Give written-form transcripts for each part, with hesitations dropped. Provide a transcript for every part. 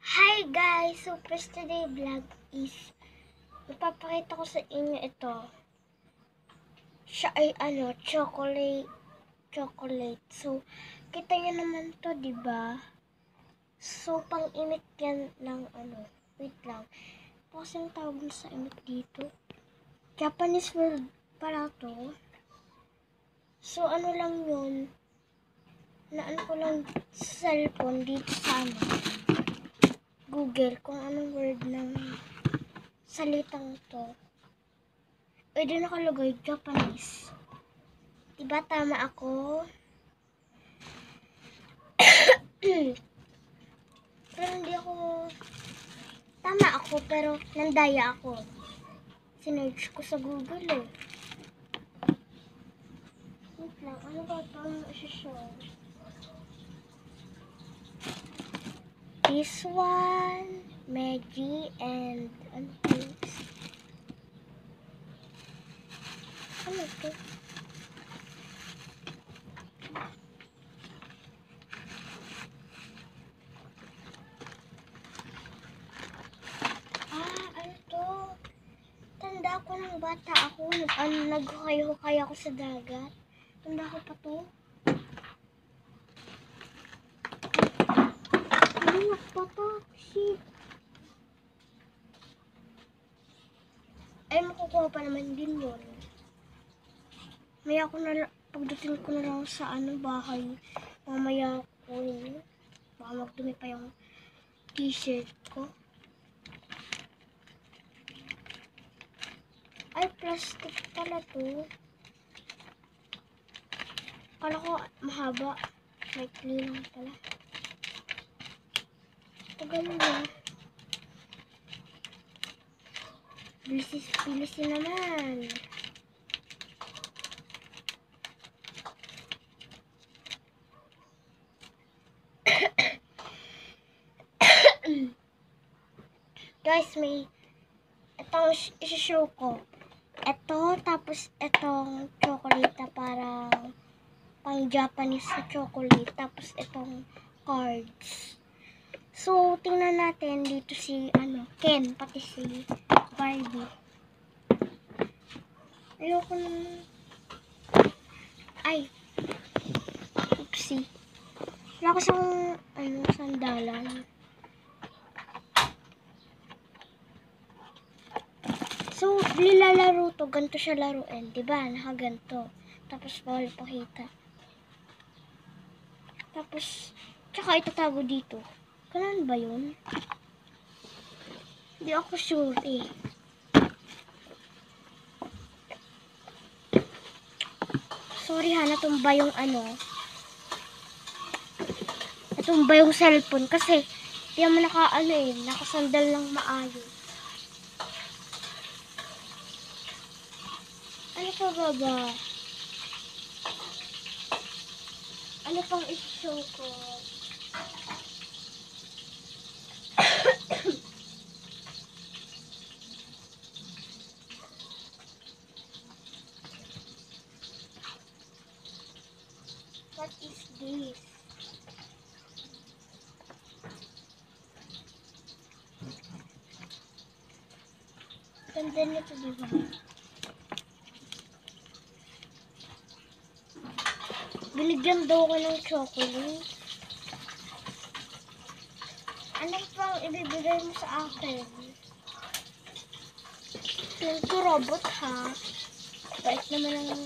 Hi guys! So first today vlog is ipapakita ko sa inyo ito. Siya ay chocolate. So kita niyo naman to, 'di ba? So pang-init yan ng wait lang. Kasing tawag sa init dito. Japanese word para to. So lang yun. Naan ko lang sa cellphone dito sa Google kung anong word ng salitang to. Pwede nakalagay Japanese. Diba tama ako? Pero hindi ako tama ako, pero nandaya ako. Sinerge ko sa Google eh. Wait lang, ano ba itong isi-show? This one, Maggie, and ano ito? Ano to? Tanda ko ng bata ako, naghukay-hukay ako sa dagat. Tanda ko pa to. Ano pa to? Shit. Ay, makukuha pa naman din yun. May ako na pagdating ko na lang sa bahay, mamaya ko yun. Baka magdumi pa yung t-shirt ko. Ay, plastic pala to. Kala ko mahaba. May lang pala. Tagal na. Bilisin naman. Guys, may itong isi-show ko. Ito, tapos itong chocolate na parang pang Japanese na chocolate. Tapos itong cards. So, tingnan natin dito si Ken, pati si Barbie. Ayoko nang oopsie. Wala ko siyang sandalan. So, nilalaro to, ganito siya laruin, 'di ba? Nakaganto. Tapos bawal pakita. Tapos tsaka itatago dito. Ganun ba 'yun? Hindi ako sure eh. Sorry ha, natumba yung natumba yung cellphone kasi di naman nakasandal lang maayos. Ano pa ba? Ano pang i-show ko? What is this? Ganda nito, diba? Binigyan daw ko ng chocolate. Ano pang ibibigay mo sa akin? Ito robot ha. Bait naman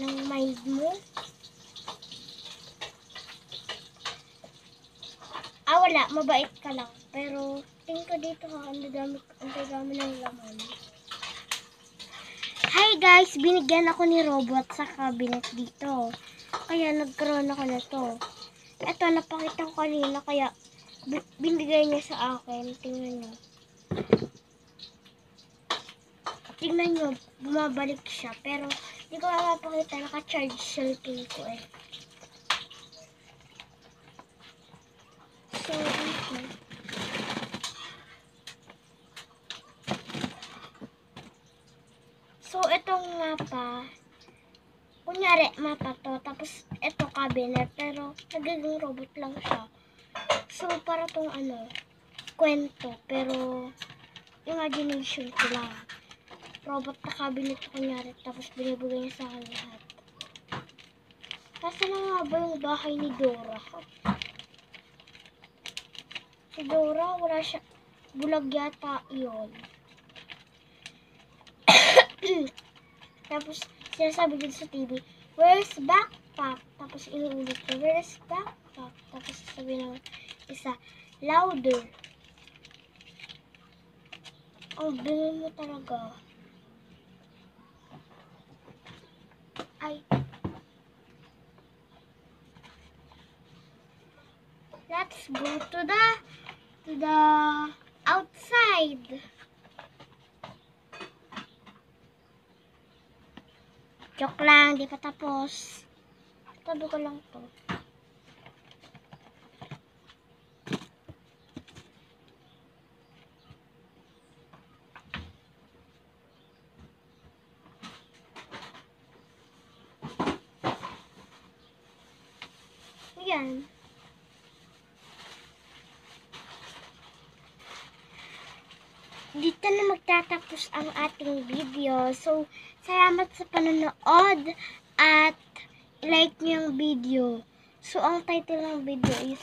ng mind mo. Wala. Mabait ka lang. Pero, tingin ko dito ha. Ang dami ng laman. Hi guys! Binigyan ako ni robot sa cabinet dito. Kaya nagkaroon ako na to. Ito, napakita ko kanina. Kaya, binigay niya sa akin. Tingnan nyo. Tingnan nyo. Bumabalik siya. Pero, hindi ko mapapakita. Naka-charge cellphone ko eh. So, itong mapa, kunyari, mapa to, tapos ito cabinet, pero nagiging robot lang siya. So, para tong kwento, pero imagination ko lang. Robot na cabinet kunyari, tapos binibigay niya sa akin lahat. Kasi na nga ba yung bahay ni Dora? Si Dora, wala siya. Bulag yata yun. Tapos, sinasabi din sa TV, where's backpack? Tapos, inuulit ko, where's backpack? Tapos, sabi ng isa, louder. Ang bingin mo talaga. Ay. Let's go to the outside. Joke lang, di pa tapos. Tabi ko lang to. Ayan. Dito na magtatapos ang ating video. So, salamat sa panonood at like niyo yung video. So, ang title ng video is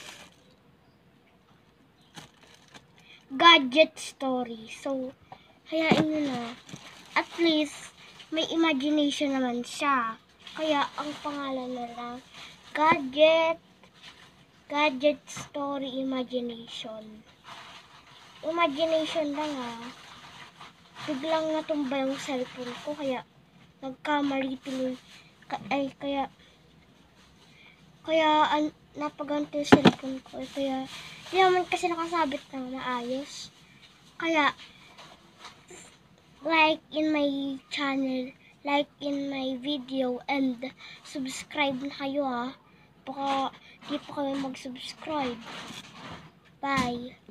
Gadget Story. So, hayaan nyo na. At least, may imagination naman siya. Kaya, ang pangalan na lang, Gadget Story Imagination. Imagination lang biglang natumba yung cellphone ko kaya nagkamali tuloy kaya napaganto yung cellphone ko kaya hindi naman kasi nakasabit ng maayos kaya like in my channel, like in my video and subscribe na kayo baka di pa kayo mag-subscribe. Bye.